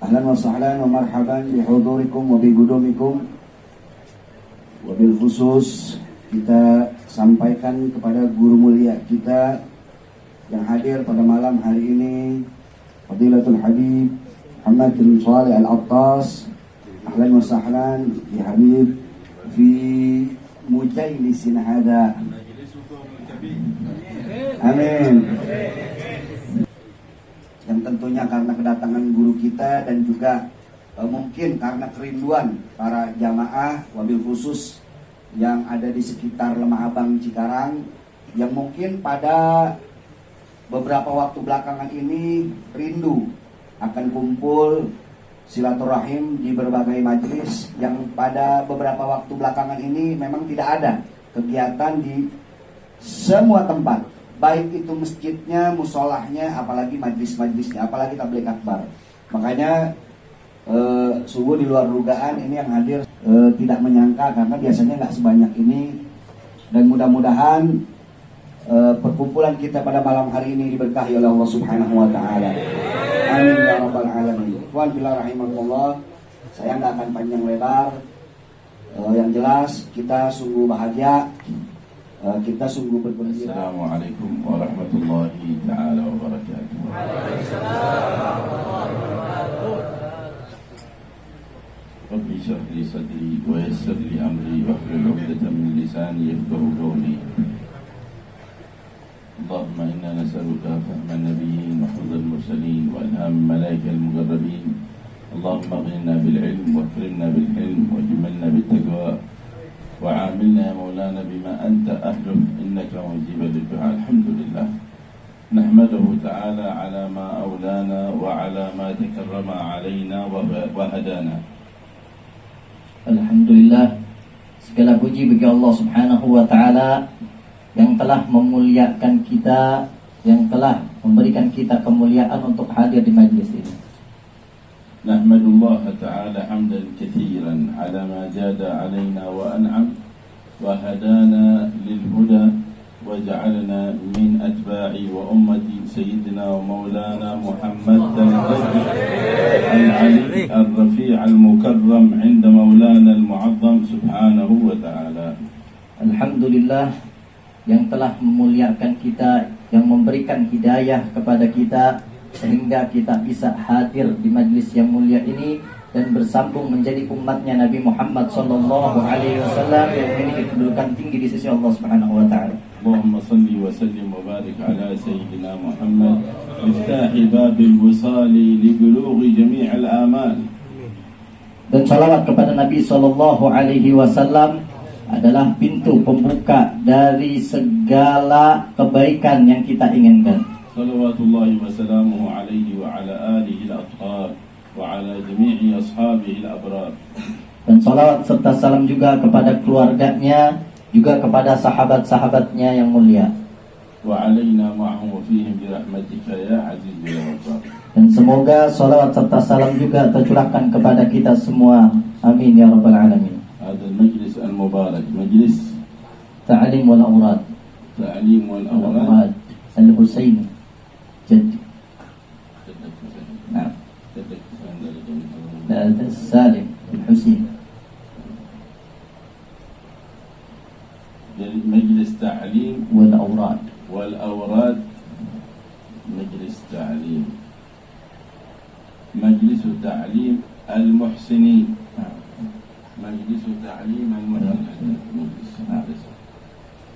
Ahlan wa sahlan wa marhaban bihudurikum wa biqudumikum. Wabil khusus kita sampaikan kepada guru mulia kita yang hadir pada malam hari ini, Fadilatul Habib Muhammad bin Shalih Al-Attas. Ahlan wa sahlan bi Habib fi mujalisin hada. Amin. Yang tentunya karena kedatangan guru kita dan juga mungkin karena kerinduan para jamaah wabil khusus yang ada di sekitar Lemah Abang Cikarang, yang mungkin pada beberapa waktu belakangan ini rindu akan kumpul silaturahim di berbagai majelis, yang pada beberapa waktu belakangan ini memang tidak ada kegiatan di semua tempat, baik itu masjidnya, musolahnya, apalagi majlis-majlisnya, apalagi tabligh akbar. Makanya sungguh di luar dugaan ini yang hadir tidak menyangka, karena biasanya nggak sebanyak ini. Dan mudah-mudahan perkumpulan kita pada malam hari ini diberkahi oleh Allah Subhanahu wa taala. Amin ya rabbal alamin. Ikhwan fillah rahimakumullah, saya nggak akan panjang lebar. Yang jelas kita sungguh bahagia, kita sungguh bergembira. Assalamualaikum warahmatullahi taala wabarakatuh. Rabbi shrah li sadri wa yassir li amri wahlul 'uqdatam min lisani yafqahu qawli. Allahumma inna nas'aluka fahman nabiyyin wa hifdzal mursalin wa ilham malaikal muqarrabin. Allahumma aghnina bil 'ilm wa akrimna bil hilm wa jamilna bit taqwa. وعاملنا يا مولانا بما أنت أهله إنك مجيب الدعاء. الحمد لله نحمده تعالى على ما أولانا وعلى ما تكرم علينا وهدانا. Alhamdulillah, segala puji bagi Allah Subhanahu wa taala yang telah memuliakan kita, yang telah memberikan kita kemuliaan untuk hadir di majlis ini. نحمد الله تعالى حمدا كثيرا على ما جاد علينا وأنعم وهدانا للهدى وجعلنا من أتباع وأمة سيدنا ومولانا محمد العلي الرفيع المكرم عند مولانا المعظم سبحانه وتعالى. Alhamdulillah yang telah memuliakan kita, yang memberikan hidayah kepada kita sehingga kita bisa hadir di majlis yang mulia ini dan bersambung menjadi umatnya Nabi Muhammad sallallahu alaihi wasallam yang memiliki kedudukan tinggi di sisi Allah Subhanahu wa taala. Allahumma salli wa sallim wa barik ala sayyidina Muhammad miftahi babil wisali li bulughi jami'il amal. Dan salawat kepada Nabi sallallahu alaihi wasallam adalah pintu pembuka dari segala kebaikan yang kita inginkan. Salawatullahi wa salamuhu alaihi wa ala alihi al-athhar wa ala jami'i ashabihi al-abrar. Dan salawat serta salam juga kepada keluarganya, juga kepada sahabat-sahabatnya yang mulia. Wa alaina ma'hum wa fihim bi rahmatika ya aziz ya ghaffar. Dan semoga salawat serta salam juga tercurahkan kepada kita semua. Amin ya rabbal alamin. Hadha al-majlis al-mubarak, majlis Ta'lim wal awrad. ta'lim wal awrad Al-Husaini جدي نعم سالم بن حسين. مجلس تعليم والأوراد مجلس تعليم مجلس تعليم المحسنين مجلس تعليم المحسنين.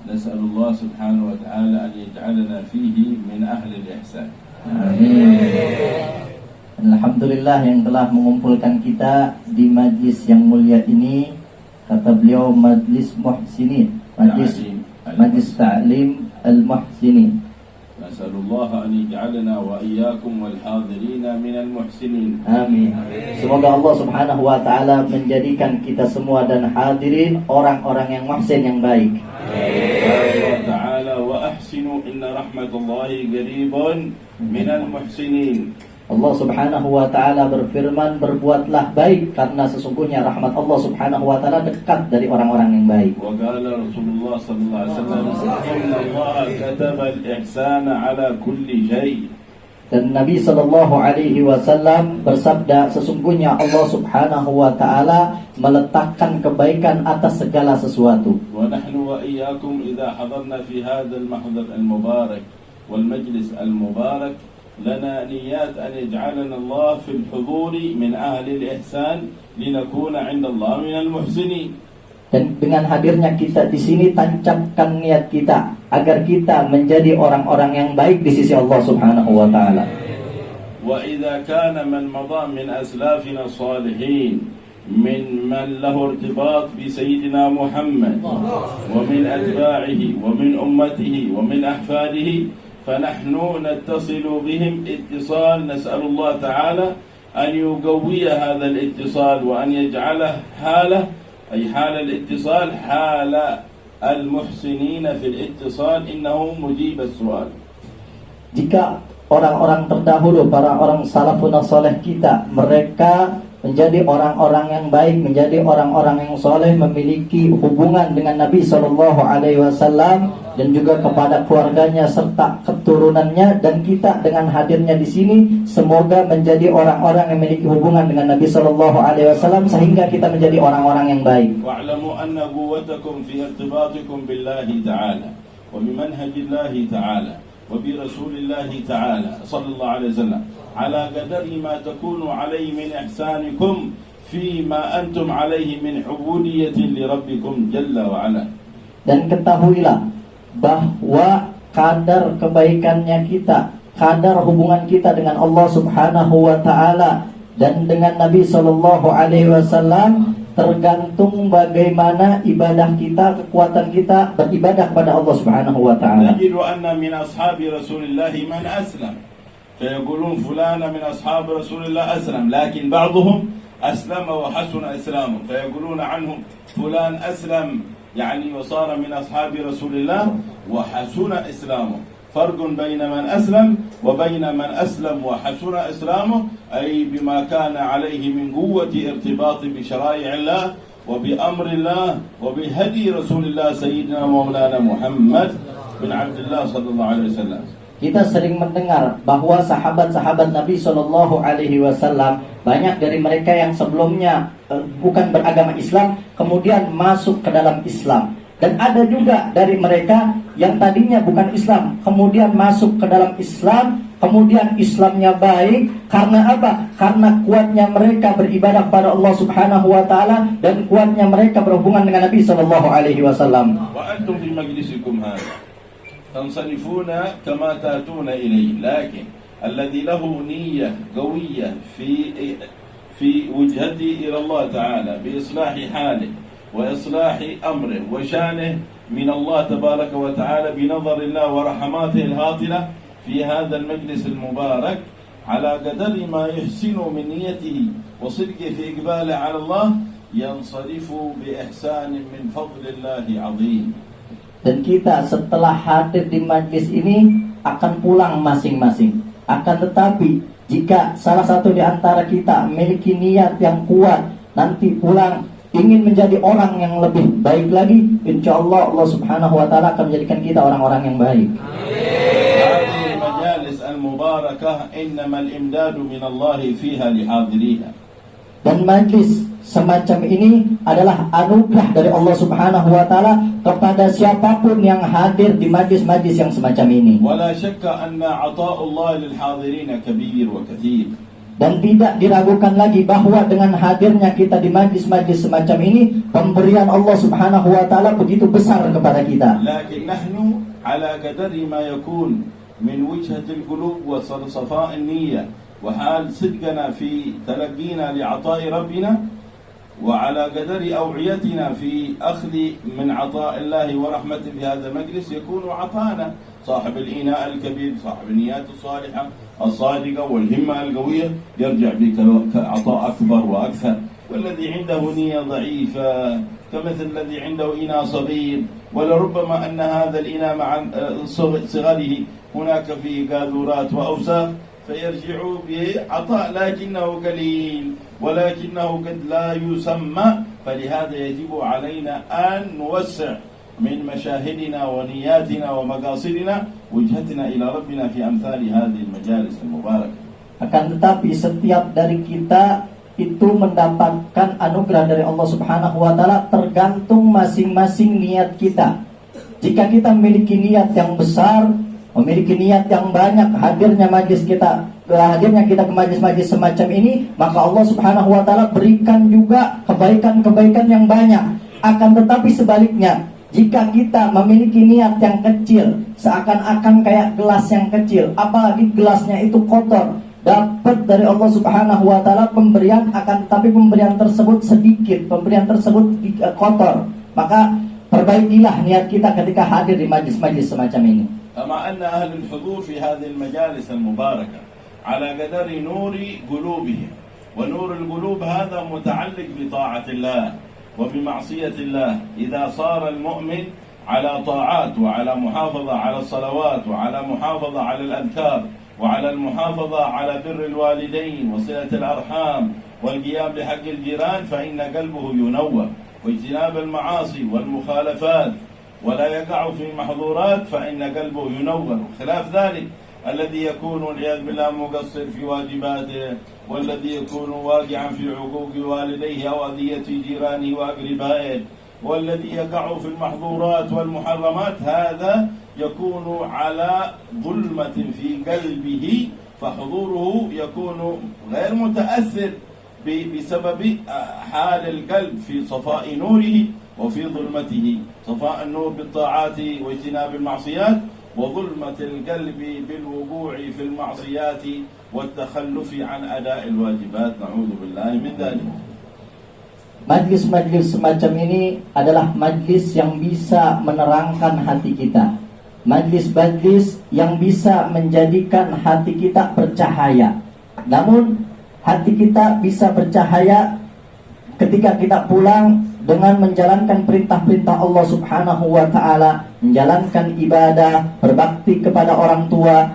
نسأل الله سبحانه وتعالى أن يجعلنا فيه من أهل الإحسان. Amin. Alhamdulillah yang telah mengumpulkan kita di majlis yang mulia ini. Kata beliau majlis muhsinin, majlis ta'lim al-muhsinin. نسأل الله أن يجعلنا وإياكم والحاضرين من المحسنين. Amin. Semoga Allah Subhanahu wa taala menjadikan kita semua dan hadirin orang-orang yang muhsin, yang baik. Allah Ta'ala wa ahsinu inna rahmatullahi qaribun minal muhsinin. Allah Subhanahu wa taala berfirman, berbuatlah baik karena sesungguhnya rahmat Allah Subhanahu wa taala dekat dari orang-orang yang baik. Wa qala Rasulullah sallallahu alaihi wasallam, inna Allah kataba al-ihsana ala kulli shay. Dan Nabi Shallallahu Alaihi Wasallam bersabda, sesungguhnya Allah Subhanahu Wa Taala meletakkan kebaikan atas segala sesuatu. ونحن وإياكم إذا حضرنا في هذا المحضر المبارك والمجلس المبارك لنا نيات أن يجعلنا الله في الحضور من أهل الإحسان لنكون عند الله من المحسنين. Dan dengan hadirnya kita di sini, tancapkan niat kita agar kita menjadi orang-orang yang baik di sisi Allah Subhanahu Wa Taala. وإذا كان من مضى من أسلافنا الصالحين من له ارتباط بسيدنا محمد ومن أتباعه ومن أمته ومن أحفاده فنحن نتصل بهم اتصال، نسأل الله تعالى أن يقوي هذا الاتصال وأن يجعله حالة، أي حال الاتصال حال المحسنين في الاتصال، إنه مجيب السؤال. Jika orang-orang terdahulu, para orang salafun saleh kita, mereka menjadi orang-orang yang baik, menjadi orang-orang yang soleh, memiliki hubungan dengan Nabi Shallallahu Alaihi Wasallam dan juga kepada keluarganya serta keturunannya, dan kita dengan hadirnya di sini semoga menjadi orang-orang yang memiliki hubungan dengan Nabi Shallallahu Alaihi Wasallam sehingga kita menjadi orang-orang yang baik. واعلموا أن قوتكم في ارتباطكم بالله تعالى وبمنهج الله تعالى وبرسول الله تعالى صلى الله عليه وسلم على قدر ما تكونوا عليه من إحسانكم فيما أنتم عليه من عبودية لربكم جل وعلا. Dan ketahuilah bahwa kadar kebaikannya kita, kadar hubungan kita dengan Allah Subhanahu Wa Taala dan dengan Nabi Shallallahu Alaihi Wasallam tergantung bagaimana ibadah kita, kekuatan kita beribadah kepada Allah Subhanahu Wa Taala. نجد أن من أصحاب رسول الله من أسلم فيقولون فلان من أصحاب رسول الله أسلم، لكن بعضهم أسلم وحسن إسلامه فيقولون عنه فلان أسلم يعني وصار من أصحاب رسول الله وحسن إسلامه. فرق بين من أسلم وبين من أسلم وحسن إسلامه، أي بما كان عليه من قوة ارتباط بشرائع الله وبأمر الله وبهدي رسول الله سيدنا مولانا محمد بن عبد الله صلى الله عليه وسلم. Kita sering mendengar bahwa sahabat-sahabat Nabi Shallallahu Alaihi Wasallam, banyak dari mereka yang sebelumnya bukan beragama Islam kemudian masuk ke dalam Islam, dan ada juga dari mereka yang tadinya bukan Islam kemudian masuk ke dalam Islam, kemudian Islamnya baik. Karena apa? Karena kuatnya mereka beribadah kepada Allah Subhanahu Wa Taala dan kuatnya mereka berhubungan dengan Nabi Shallallahu Alaihi Wasallam. وأنتم في مجلسكم هذا تنصرفون كما تأتون إليه، لكن الذي له نية قوية في وجهته إلى الله تعالى بإصلاح حاله وإصلاح أمره وشانه من الله تبارك وتعالى بنظر الله ورحماته الهاطلة في هذا المجلس المبارك على قدر ما يحسن من نيته وصدقه في إقباله على الله ينصرف بإحسان من فضل الله عظيم. Dan kita setelah hadir di majlis ini akan pulang masing-masing. Akan tetapi jika salah satu di antara kita memiliki niat yang kuat, nanti pulang ingin menjadi orang yang lebih baik lagi, insya Allah Allah Subhanahu Wa Taala akan menjadikan kita orang-orang yang baik. هذه المجالس المباركة إنما الإمداد من الله فيها لحاضريها. Dan majlis semacam ini adalah anugerah dari Allah Subhanahu Wa Taala kepada siapapun yang hadir di majlis-majlis yang semacam ini. ولا شك أن عطاء الله للحاضرين كبير وكثير. Dan tidak diragukan lagi bahwa dengan hadirnya kita di majlis-majlis semacam ini, pemberian Allah Subhanahu Wa Taala begitu besar kepada kita. لكن نحن على قدر ما يكون من وجهة القلوب وصفاء النية وحال صدقنا في تلقينا لعطاء ربنا وعلى قدر أوعيتنا في أخذ من عطاء الله ورحمته في هذا المجلس يكون عطانا صاحب الإناء الكبير، صاحب النيات الصالحة الصادقة والهمة القوية يرجع بك عطاء أكبر وأكثر، والذي عنده نية ضعيفة كمثل الذي عنده إناء صغير ولربما أن هذا الإناء مع صغره هناك فيه قاذورات وأوساخ فيرجع بعطاء لكنه قليل ولكنه قد لا يسمى، فلهذا يجب علينا أن نوسع من مشاهدنا ونياتنا ومقاصدنا وجهتنا إلى ربنا في أمثال هذه المجالس المباركة. Akan tetapi setiap dari kita itu mendapatkan anugerah dari Allah Subhanahu wa taala tergantung masing-masing niat kita. Jika kita memiliki niat yang besar, memiliki niat yang banyak, hadirnya kita ke majlis-majlis semacam ini, maka Allah Subhanahu wa taala berikan juga kebaikan-kebaikan yang banyak. Akan tetapi sebaliknya, jika kita memiliki niat yang kecil, seakan-akan kayak gelas yang kecil, apalagi gelasnya itu kotor, dapat dari Allah Subhanahu wa taala pemberian, akan tetapi pemberian tersebut sedikit, pemberian tersebut kotor, maka perbaikilah niat kita ketika hadir di majlis-majlis semacam ini. كما أن أهل الحضور في هذه المجالس المباركة على قدر نور قلوبهم، ونور القلوب هذا متعلق بطاعة الله وبمعصية الله. إذا صار المؤمن على طاعات وعلى محافظة على الصلوات وعلى محافظة على الأذكار وعلى المحافظة على بر الوالدين وصلة الأرحام والقيام بحق الجيران، فإن قلبه ينور، واجتناب المعاصي والمخالفات ولا يقع في محظورات فإن قلبه ينور. خلاف ذلك الذي يكون والعياذ بالله مقصر في واجباته، والذي يكون واقعا في عقوق والديه أو أذية جيرانه وأقربائه، والذي يقع في المحظورات والمحرمات، هذا يكون على ظلمة في قلبه، فحضوره يكون غير متأثر بسبب حال القلب في صفاء نوره وفي ظلمته، صفاء النور بالطاعات واجتناب المعصيات، وظلمة القلب بالوقوع في المعصيات والتخلف عن أداء الواجبات، نعوذ بالله من ذلك. Majlis-majlis semacam ini adalah majlis yang bisa menerangkan hati kita, majlis-majlis yang bisa menjadikan hati kita bercahaya. Namun hati kita bisa bercahaya ketika kita pulang dengan menjalankan perintah-perintah Allah Subhanahu wa taala, menjalankan ibadah, berbakti kepada orang tua,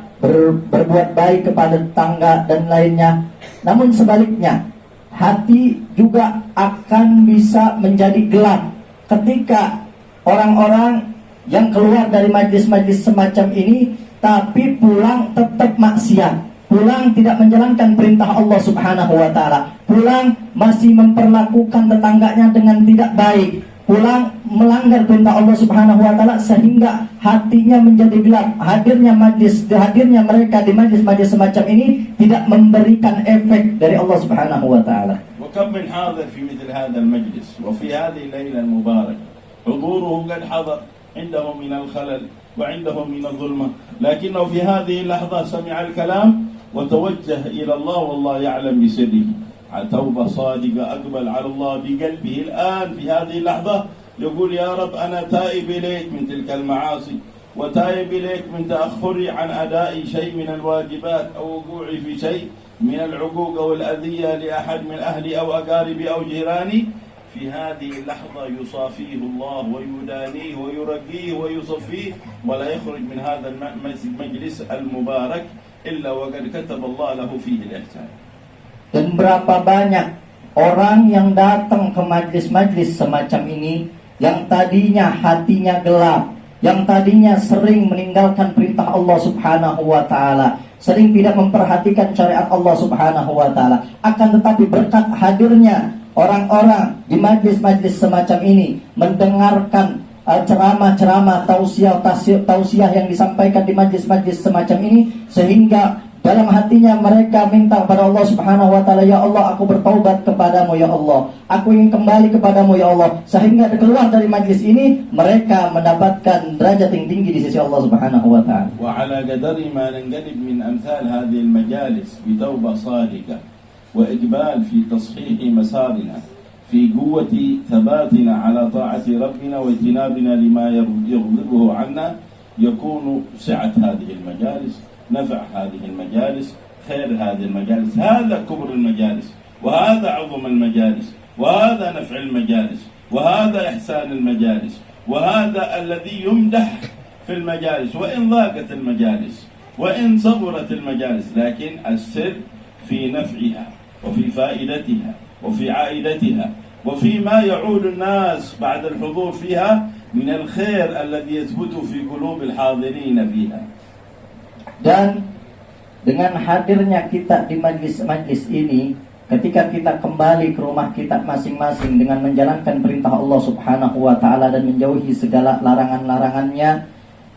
berbuat baik kepada tetangga dan lainnya. Namun sebaliknya, hati juga akan bisa menjadi gelap ketika orang-orang yang keluar dari majlis-majlis semacam ini tapi pulang tetap maksiat, pulang tidak menjalankan perintah Allah Subhanahu wa taala, pulang masih memperlakukan tetangganya dengan tidak baik, pulang melanggar perintah Allah Subhanahu wa taala sehingga hatinya menjadi gelap. Hadirnya mereka di majlis-majlis semacam ini tidak memberikan efek dari Allah Subhanahu wa taala. وكم من حاضر في مثل هذا المجلس وفي هذه الليلة المباركة حضوره قد حضر، عنده من الخلل وعنده من الظلمة، لكنه في هذه اللحظة سمع الكلام وتوجه إلى الله والله يعلم بسره، توبة صادقة، أقبل على الله بقلبه الآن في هذه اللحظة، يقول يا رب أنا تائب إليك من تلك المعاصي، وتائب إليك من تأخري عن أداء شيء من الواجبات أو وقوعي في شيء من العقوق أو الأذية لأحد من أهلي أو أقاربي أو جيراني. في هذه اللحظة يصافيه الله ويدانيه ويرقيه ويصفيه، ولا يخرج من هذا المجلس المبارك إلا وقد كتب الله له فيه الإحسان. Dan berapa banyak orang yang datang ke majlis-majlis semacam ini yang tadinya hatinya gelap, yang tadinya sering meninggalkan perintah Allah Subhanahu wa taala, sering tidak memperhatikan syariat Allah Subhanahu wa taala, akan tetapi berkat hadirnya orang-orang di majlis-majlis semacam ini, mendengarkan ceramah-ceramah, tausiah yang disampaikan di majlis-majlis semacam ini, sehingga dalam hatinya mereka minta kepada Allah Subhanahu wa taala, ya Allah, aku bertaubat kepadamu ya Allah, aku ingin kembali kepadamu ya Allah, sehingga keluar dari majlis ini mereka mendapatkan derajat yang tinggi di sisi Allah Subhanahu wa taala. Wa ala qadari ma nanqalib min amthal hadhihi al-majalis bi tawbah sadiqah wa iqbal fi tashih masarina في قوة ثباتنا على طاعة ربنا واجتنابنا لما يغضبه عنا، يكون سعة هذه المجالس، نفع هذه المجالس، خير هذه المجالس، هذا كبر المجالس، وهذا عظم المجالس، وهذا نفع المجالس، وهذا إحسان المجالس، وهذا الذي يمدح في المجالس، وإن ضاقت المجالس وإن صغرت المجالس، لكن السر في نفعها وفي فائدتها وفي عائدتها وفي ما يعود الناس بعد الحضور فيها من الخير الذي يثبت في قلوب الحاضرين فيها. Dan dengan hadirnya kita di majlis-majlis ini, ketika kita kembali ke rumah kita masing-masing dengan menjalankan perintah Allah Subhanahu wa taala dan menjauhi segala larangan-larangannya,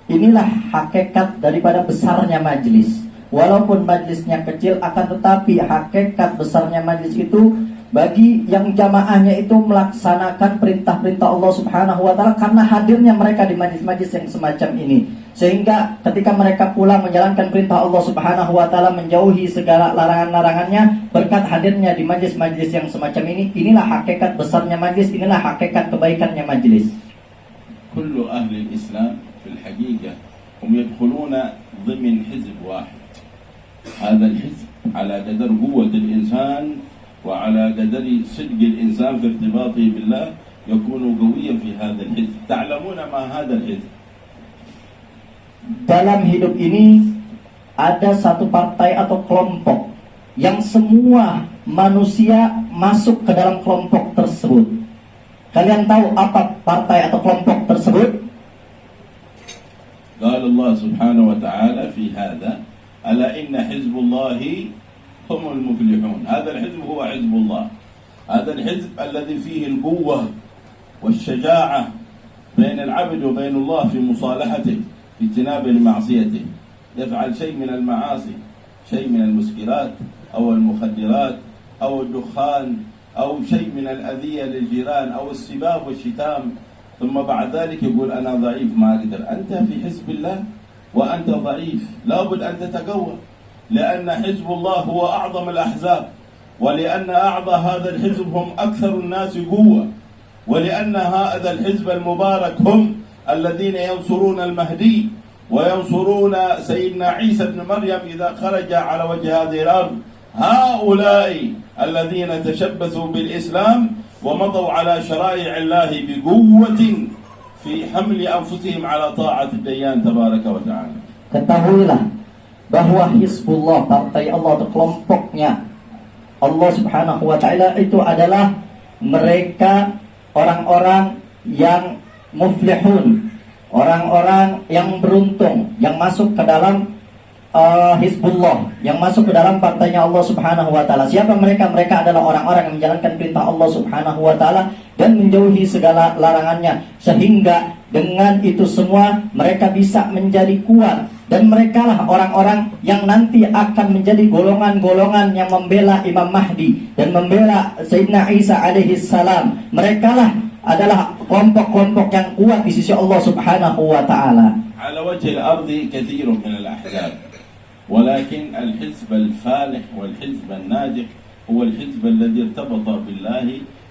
inilah hakikat daripada besarnya majlis. Walaupun majlisnya kecil, akan tetapi hakikat besarnya majlis itu bagi yang jamaahnya itu melaksanakan perintah-perintah Allah Subhanahu wa taala karena hadirnya mereka di majlis-majlis yang semacam ini. Sehingga ketika mereka pulang menjalankan perintah Allah Subhanahu wa taala, menjauhi segala larangan-larangannya berkat hadirnya di majlis-majlis yang semacam ini. Inilah hakikat besarnya majlis, inilah hakikat kebaikannya majlis. Kullu ahli al-Islam fil haqiqah hum yadkhuluna ضمن حزب واحد. هذا الحزب على قدر قوة الإنسان وعلى قدر صدق الإنسان في ارتباطه بالله يكون قويا في هذا الحزب. تعلمون ما هذا الحزب؟ Dalam hidup ini ada satu partai atau kelompok yang semua manusia masuk ke dalam kelompok tersebut. Kalian tahu apa partai atau kelompok tersebut? قال الله سبحانه وتعالى في هذا ألا إن حزب الله هم المفلحون. هذا الحزب هو حزب الله. هذا الحزب الذي فيه القوة والشجاعة بين العبد وبين الله في مصالحته، في اجتناب لمعصيته. يفعل شيء من المعاصي، شيء من المسكرات أو المخدرات أو الدخان أو شيء من الأذية للجيران أو السباب والشتام، ثم بعد ذلك يقول أنا ضعيف ما أقدر. أنت في حزب الله وأنت ضعيف، لابد أن تتقوى، لأن حزب الله هو أعظم الأحزاب، ولأن أعضاء هذا الحزب هم أكثر الناس قوة، ولأن هذا الحزب المبارك هم الذين ينصرون المهدي وينصرون سيدنا عيسى بن مريم إذا خرج على وجه هذه الأرض. هؤلاء الذين تشبثوا بالإسلام ومضوا على شرائع الله بقوة في حمل أنفسهم على طاعة الديان تبارك وتعالى. Ketahuilah bahwa Hizbullah, partai Allah atau kelompoknya Allah Subhanahu wa taala itu adalah mereka orang-orang yang muflihun, orang-orang yang beruntung, yang masuk ke dalam Hizbullah, yang masuk ke dalam partainya Allah Subhanahu wa taala. Siapa mereka? Mereka adalah orang-orang yang menjalankan perintah Allah Subhanahu wa taala dan menjauhi segala larangannya, sehingga dengan itu semua mereka bisa menjadi kuat. Dan merekalah orang-orang yang nanti akan menjadi golongan-golongan yang membela Imam Mahdi dan membela Sayyidina Isa alaihi salam. Merekalah adalah kelompok-kelompok yang kuat di sisi Allah Subhanahu wa taala. على وجه الأرض كثير من الأحزاب، ولكن الحزب الفالح والحزب الناجح هو الحزب الذي ارتبط بالله،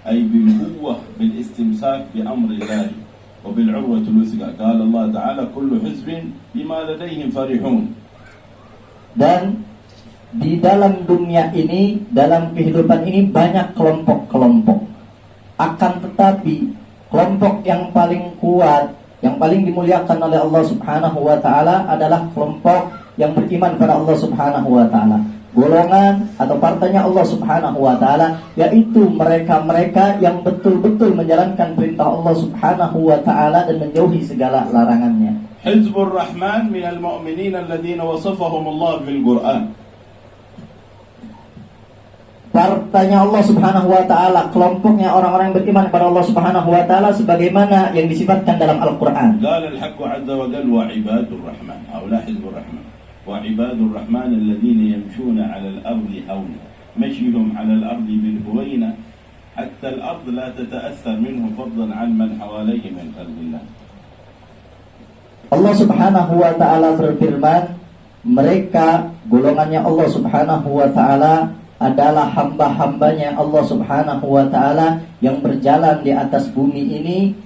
أي بالقوة، بالاستمساك بأمر الله وبالعروة الوثقى. قال الله تعالى كل حزب بما لديهم فرحون. Dan di dalam dunia ini, dalam kehidupan ini banyak kelompok-kelompok. Akan tetapi kelompok yang paling kuat, yang paling dimuliakan oleh Allah Subhanahu wa taala adalah kelompok yang beriman pada Allah Subhanahu wa taala. Golongan atau partainya Allah Subhanahu wa taala, yaitu mereka-mereka yang betul-betul menjalankan perintah Allah Subhanahu wa taala dan menjauhi segala larangannya. Hizbur Rahman minal mu'minin alladhina wasafahum Allah fil Qur'an. Partainya Allah Subhanahu wa taala, kelompoknya orang-orang yang beriman kepada Allah Subhanahu wa taala sebagaimana yang disifatkan dalam Al-Qur'an. Qala al-Haqq 'azza wa jalla wa 'ibadur Rahman, haula hizbur Rahman. Wa 'ibadur Rahman alladhina yamshuna 'ala al-ardi hawna, mashyuhum 'ala al-ardi bil huwayna, hatta al-ard la tata'athar minhum fadlan 'an man hawalayhi min khalqillah. Allah Subhanahu wa taala berfirman, mereka golongannya Allah Subhanahu wa taala adalah hamba-hambanya Allah Subhanahu wa ta'ala yang berjalan di atas bumi ini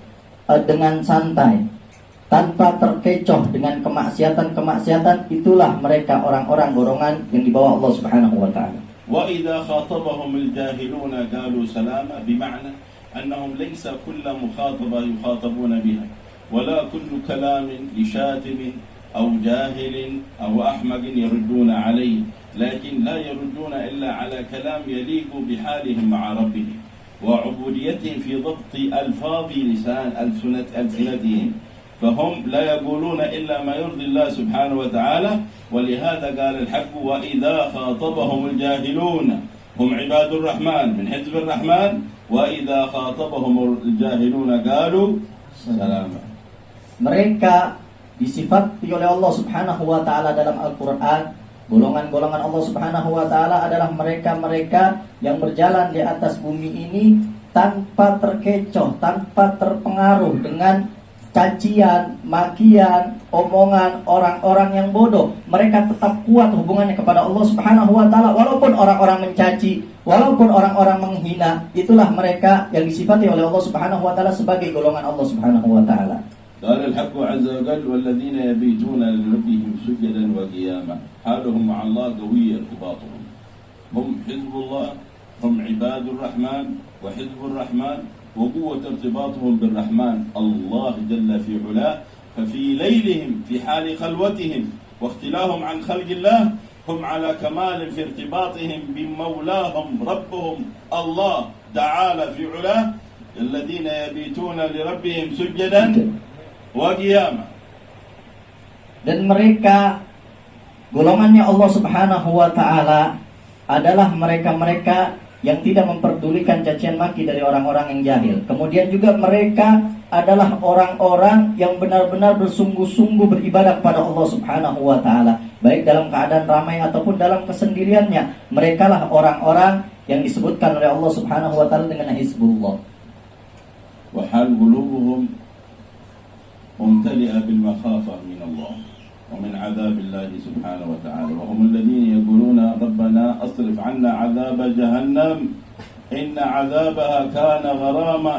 dengan santai, tanpa terkecoh dengan kemaksiatan-kemaksiatan. Itulah mereka orang-orang golongan yang dibawa Allah Subhanahu wa ta'ala. Wa idza khatabahum al-jahiluna qalu salama, bima'na annahum laysa kullu mukhataba yukhatabuna biha wala kullu kalamin li shatimin aw jahilin aw ahmaqin yarudduna alayhi, لكن لا يردون إلا على كلام يليق بحالهم مع ربهم. وعبوديتهم في ضبط ألفاظ ألسنتهم، فهم لا يقولون إلا ما يرضي الله سبحانه وتعالى. ولهذا قال الحق: وإذا خاطبهم الجاهلون، هم عباد الرحمن من حزب الرحمن، وإذا خاطبهم الجاهلون قالوا سلاما. Mereka disifati oleh Allah Subhanahu wa taala dalam Al-Qur'an. Golongan-golongan Allah Subhanahu wa taala adalah mereka-mereka yang berjalan di atas bumi ini tanpa terkecoh, tanpa terpengaruh dengan cacian, makian, omongan orang-orang yang bodoh. Mereka tetap kuat hubungannya kepada Allah Subhanahu wa taala walaupun orang-orang mencaci, walaupun orang-orang menghina. Itulah mereka yang disifati oleh Allah Subhanahu wa taala sebagai golongan Allah Subhanahu wa taala. قال الحق عز وجل: والذين يبيتون لربهم سجدا وقياما، حالهم مع الله قوي ارتباطهم، هم حزب الله، هم عباد الرحمن وحزب الرحمن، وقوة ارتباطهم بالرحمن الله جل في علاه. ففي ليلهم في حال خلوتهم واختلاهم عن خلق الله هم على كمال في ارتباطهم بمولاهم ربهم الله تعالى في علاه، الذين يبيتون لربهم سجدا وقياما. Dan mereka golongannya Allah Subhanahu wa taala adalah mereka-mereka yang tidak memperdulikan cacian maki dari orang-orang yang jahil. Kemudian juga mereka adalah orang-orang yang benar-benar bersungguh-sungguh beribadah kepada Allah Subhanahu wa taala, baik dalam keadaan ramai ataupun dalam kesendiriannya. Merekalah orang-orang yang disebutkan oleh Allah Subhanahu wa taala dengan Hizbullah. Wa hal qulubuhum ممتلئة بالمخافة من الله ومن عذاب الله سبحانه وتعالى، وهم الذين يقولون: ربنا أصرف عنا عذاب جهنم إن عذابها كان غراما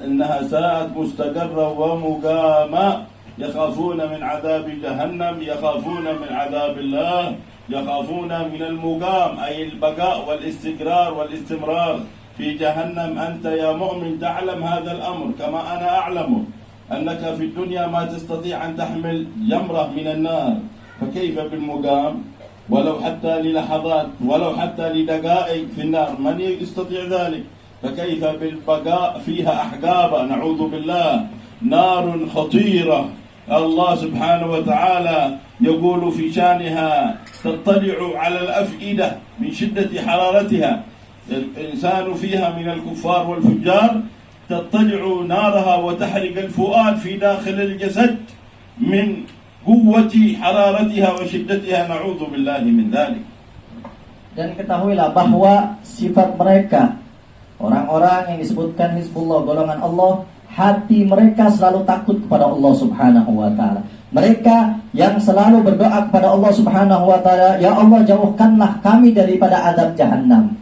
إنها ساءت مستقرا ومقاما. يخافون من عذاب جهنم، يخافون من عذاب الله، يخافون من المقام أي البقاء والاستقرار والاستمرار في جهنم. أنت يا مؤمن تعلم هذا الأمر كما أنا أعلمه، أنك في الدنيا ما تستطيع أن تحمل جمرة من النار، فكيف بالمقام؟ ولو حتى للحظات، ولو حتى لدقائق في النار، من يستطيع ذلك؟ فكيف بالبقاء فيها أحقابا، نعوذ بالله، نار خطيرة. الله سبحانه وتعالى يقول في شانها: تطلع على الأفئدة من شدة حرارتها. الإنسان فيها من الكفار والفجار تطلع نارها وتحرق الفؤاد في داخل الجسد من قوة حرارتها وشدتها، نعوذ بالله من ذلك. Dan ketahuilah bahwa sifat mereka, orang-orang yang disebutkan Hizbullah, golongan Allah, hati mereka selalu takut kepada Allah Subhanahu wa taala. Mereka yang selalu berdoa kepada Allah Subhanahu wa taala, "Ya Allah, jauhkanlah kami daripada azab Jahannam."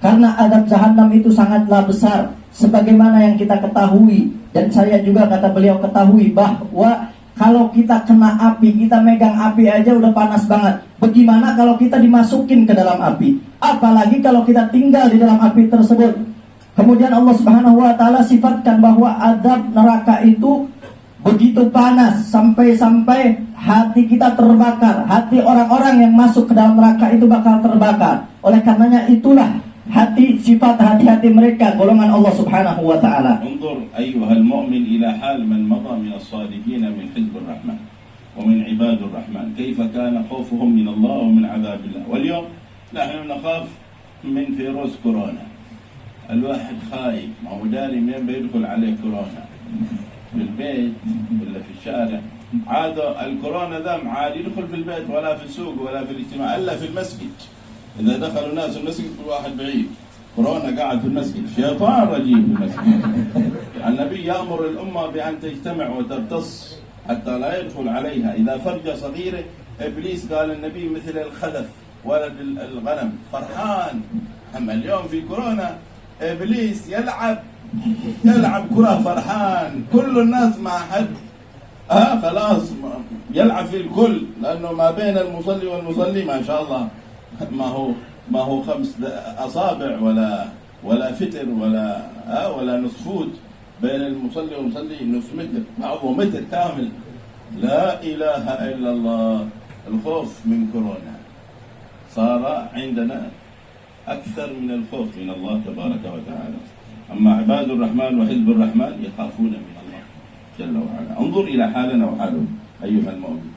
Karena azab Jahannam itu sangatlah besar, sebagaimana yang kita ketahui, dan saya juga kata beliau ketahui bahwa kalau kita kena api, kita megang api aja udah panas banget. Bagaimana kalau kita dimasukin ke dalam api? Apalagi kalau kita tinggal di dalam api tersebut. Kemudian Allah Subhanahu wa taala sifatkan bahwa azab neraka itu begitu panas sampai-sampai hati kita terbakar. Hati orang-orang yang masuk ke dalam neraka itu bakal terbakar. Oleh karenanya itulah sifat hati-hati mereka, golongan Allah Subhanahu wa taala. انظر أيها المؤمن إلى حال من مضى من الصادقين من حزب الرحمن ومن عباد الرحمن، كيف كان خوفهم من الله ومن عذاب الله. واليوم نحن نخاف من فيروس كورونا. الواحد خايف، ما هو داري منين بيدخل عليه كورونا، في البيت ولا في الشارع. عاد الكورونا ذم عاد يدخل في البيت ولا في السوق ولا في الاجتماع إلا في المسجد. إذا دخلوا الناس المسجد كل واحد بعيد، كورونا قاعد في المسجد، شيطان رجيم في المسجد. النبي يأمر الأمة بأن تجتمع وترتص حتى لا يدخل عليها. إذا فرجة صغيرة إبليس قال النبي مثل الخلف ولد الغنم فرحان. أما اليوم في كورونا إبليس يلعب كرة فرحان، كل الناس مع حد خلاص يلعب في الكل، لأنه ما بين المصلي والمصلي ما شاء الله ما هو 5 أصابع ولا فتر ولا نصف فوت بين المصلي والمصلي، نصف متر أو متر كامل. لا إله إلا الله. الخوف من كورونا صار عندنا أكثر من الخوف من الله تبارك وتعالى. أما عباد الرحمن وحزب الرحمن يخافون من الله جل وعلا. انظر إلى حالنا وحالهم أيها المؤمن.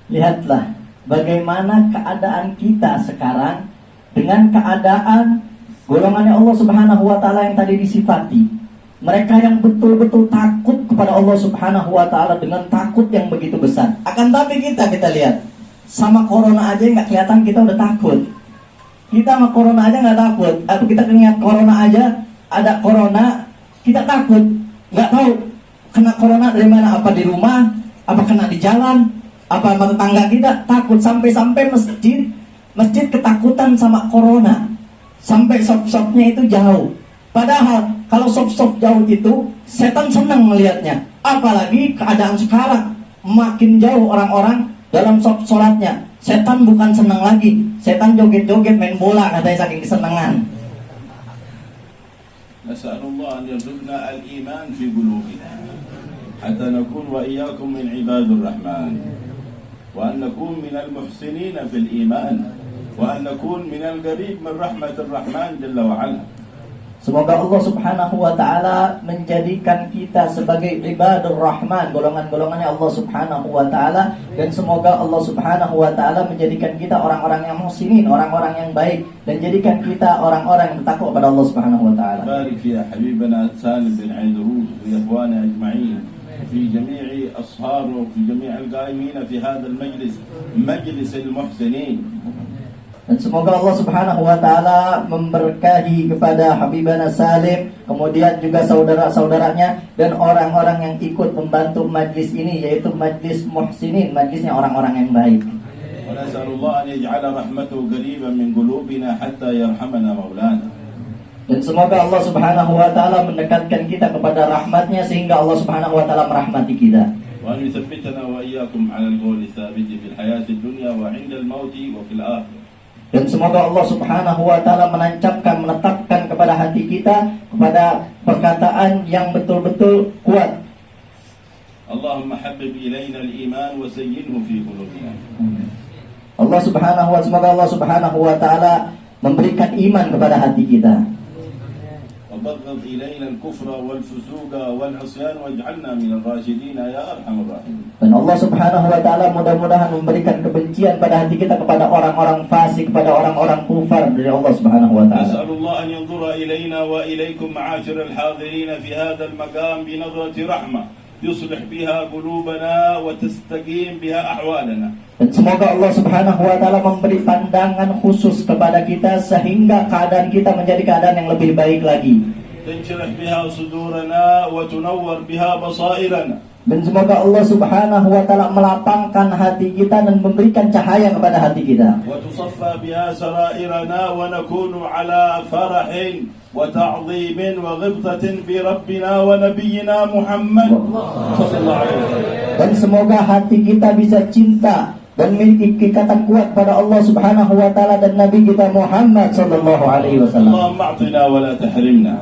Lihatlah bagaimana keadaan kita sekarang dengan keadaan golongannya Allah Subhanahu wa taala yang tadi disifati. Mereka yang betul-betul takut kepada Allah Subhanahu wa taala dengan takut yang begitu besar. Akan tapi kita lihat sama corona aja nggak kelihatan kita udah takut. Kita sama corona aja nggak takut. Atau kita ingat corona aja, ada corona kita takut. Nggak tahu kena corona dari mana, apa di rumah, apa kena di jalan, apa sama tetangga kita, takut. Sampai-sampai masjid ketakutan sama corona. Sampai shop-shopnya itu jauh. Padahal kalau shop-shop jauh itu setan senang melihatnya. Apalagi keadaan sekarang makin jauh orang-orang dalam sholatnya. Setan bukan senang lagi. Setan joget-joget main bola katanya saking kesenangan. نسأل الله أن يرزقنا الإيمان في قلوبنا حتى نكون وإياكم من عباد الرحمن وأن نكون من المحسنين في الإيمان وأن نكون من القريب من رحمة الرحمن جل وعلا. Semoga Allah Subhanahu wa taala menjadikan kita sebagai ibadur rahman, golongan-golongannya Allah Subhanahu wa taala, dan semoga Allah Subhanahu wa taala menjadikan kita orang-orang yang muhsinin, orang-orang yang baik, dan jadikan kita orang-orang yang bertakwa kepada Allah Subhanahu wa taala. Barik ya habibana Salim bin Aidrus wa ikhwana ajma'in fi jami' ashar wa fi jami' al-qa'imin fi hadha al-majlis, majlis al-muhsinin. Dan semoga Allah Subhanahu wa taala memberkahi kepada Habibana Salim, kemudian juga saudara-saudaranya dan orang-orang yang ikut membantu majlis ini, yaitu majlis muhsinin, majlisnya orang-orang yang baik. Wa nas'alullah an yaj'ala rahmatahu qariban min qulubina hatta yarhamana maulana. Dan semoga Allah Subhanahu wa taala mendekatkan kita kepada rahmatnya sehingga Allah Subhanahu wa taala merahmati kita. وأن يثبتنا وإياكم على القول الثابت في الحياة الدنيا وعند الموت وفي الآخرة. Dan semoga Allah Subhanahu wa taala menetapkan kepada hati kita kepada perkataan yang betul-betul kuat. Allahumma habbib ilaina al-iman wa zayyinhu fi qulubina. Semoga Allah Subhanahu wa taala memberikan iman kepada hati kita. وبغض إلينا الكفر والفسوق والعصيان واجعلنا من الراشدين يا أرحم الراحمين. Dan Allah Subhanahu wa taala mudah-mudahan memberikan kebencian pada hati kita kepada orang-orang fasik, kepada orang-orang kufar dari Allah Subhanahu wa taala. نسأل الله أن ينظر إلينا وإليكم معاشر الحاضرين في هذا المقام بنظرة رحمة يصلح بها قلوبنا وتستقيم بها أحوالنا. Dan semoga Allah Subhanahu wa taala memberi pandangan khusus kepada kita sehingga keadaan kita menjadi keadaan yang lebih baik lagi. تنشرح بها صدورنا وتنور بها بصائرنا. Dan semoga Allah Subhanahu wa taala melapangkan hati kita dan memberikan cahaya kepada hati kita. وتصفى بها سرائرنا ونكون على فرح وتعظيم وغبطة بربنا ونبينا محمد صلى الله عليه وسلم. Dan semoga hati kita bisa cinta dan memiliki ikatan kuat pada Allah Subhanahu wa taala dan Nabi kita Muhammad sallallahu alaihi wasallam. اللهم اعطنا ولا تحرمنا.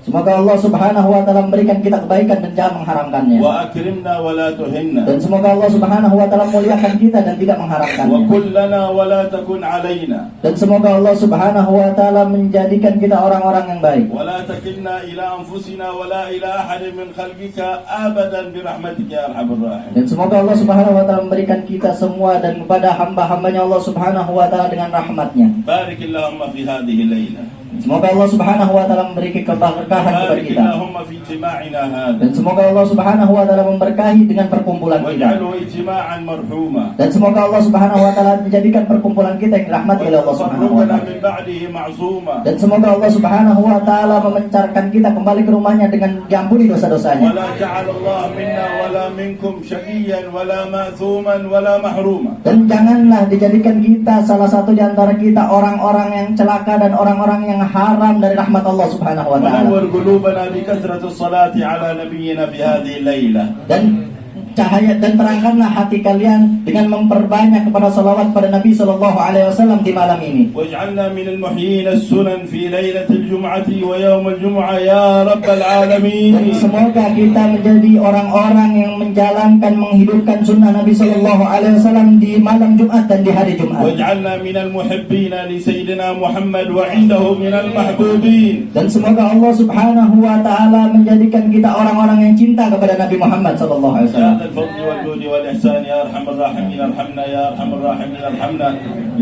Semoga Allah Subhanahu wa taala memberikan kita kebaikan dan jangan mengharamkannya. وأكرمنا ولا تهنا. Dan semoga Allah Subhanahu wa taala muliakan kita dan tidak mengharamkannya. وكن لنا ولا تكن علينا. Dan semoga Allah Subhanahu wa taala menjadikan kita orang-orang yang baik. ولا تكلنا إلى أنفسنا ولا إلى أحد من خلقك أبدا برحمتك يا أرحم الراحمين. Dan semoga Allah Subhanahu wa taala memberikan kita semua dan kepada hamba-hambanya Allah Subhanahu wa taala dengan rahmatnya. بارك اللهم في هذه الليلة. Semoga Allah Subhanahu wa taala memberi keberkahan kepada بارك kita. اللهم في اجتماعنا هذا. Dan semoga Allah Subhanahu wa taala memberkahi dengan perkumpulan kita. واجعله اجتماعا مرحوما. Dan semoga Allah Subhanahu wa taala menjadikan perkumpulan kita yang dirahmati oleh Allah Subhanahu wa وتفرقنا taala. من بعده معصوما. Dan semoga Allah Subhanahu wa taala memencarkan kita kembali ke rumahnya dengan diampuni dosa-dosanya. ولا جعل الله منا ولا منكم شقيا ولا مأثوما ولا محروما. Dan janganlah dijadikan kita salah satu di antara kita orang-orang yang celaka dan orang-orang yang haram dari rahmat Allah Subhanahu wa taala. ونور قلوبنا بكثرة الصلاة على نبينا في هذه الليلة. Dan cahaya dan terangkanlah hati kalian dengan memperbanyak kepada salawat pada Nabi sallallahu alaihi wasallam di malam ini. واجعلنا من المحيين السنن في ليلة الجمعة ويوم الجمعة يا رب Dan العالمين. semoga kita menjadi orang-orang yang menjalankan menghidupkan sunnah Nabi sallallahu alaihi wasallam di malam Jumat dan di hari Jumat. واجعلنا من المحبين لسيدنا محمد وعنده من المحبوبين. Dan semoga Allah Subhanahu wa taala menjadikan kita orang-orang yang cinta kepada Nabi Muhammad sallallahu alaihi يا wasallam. ذا الفضل والجود والإحسان يا أرحم الراحمين ارحمنا يا أرحم الراحمين ارحمنا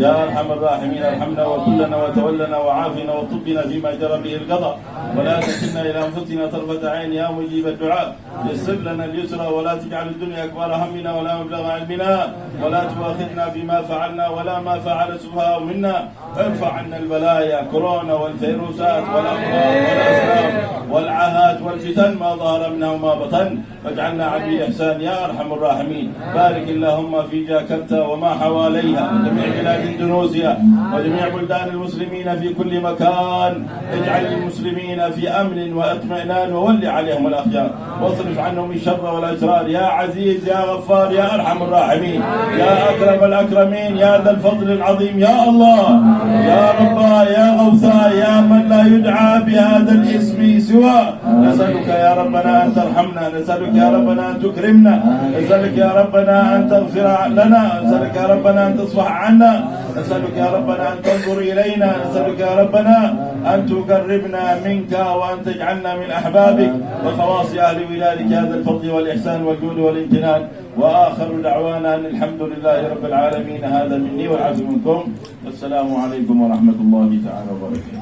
يا أرحم الراحمين ارحمنا وكلنا وتولنا وعافنا وطبنا فيما جرى به القضاء ولا تكلنا إلى أنفسنا طرفة عين يا مجيب الدعاء يسر لنا اليسرى ولا تجعل الدنيا أكبر همنا ولا مبلغ علمنا ولا تؤاخذنا بما فعلنا ولا ما فعل السفهاء منا ارفع عنا البلايا كورونا والفيروسات والأمراض والأسلام والعاهات والفتن ما ظهر منها وما بطن واجعلنا عبد الإحسان يا أرحم الراحمين. بارك اللهم في جاكرتا وما حواليها وجميع بلاد اندونيسيا وجميع بلدان المسلمين في كل مكان. اجعل المسلمين في أمن واطمئنان وول عليهم الأخيار واصرف عنهم الشر والأشرار يا عزيز يا غفار يا أرحم الراحمين يا أكرم الأكرمين يا ذا الفضل العظيم يا الله يا ربا يا غوثا يا من لا يدعى بهذا الاسم سوى. نسألك يا ربنا أن ترحمنا نسألك يا ربنا أن تكرمنا نسألك يا ربنا أن تغفر لنا نسألك يا ربنا أن تصفح عنا نسألك يا ربنا أن تنظر إلينا نسألك يا ربنا أن تقربنا منك وأن تجعلنا من أحبابك وخواص أهل ولادك هذا الفضل والإحسان والجود والامتنان. وآخر دعوانا أن الحمد لله رب العالمين. هذا مني والعفو منكم والسلام عليكم ورحمة الله تعالى وبركاته.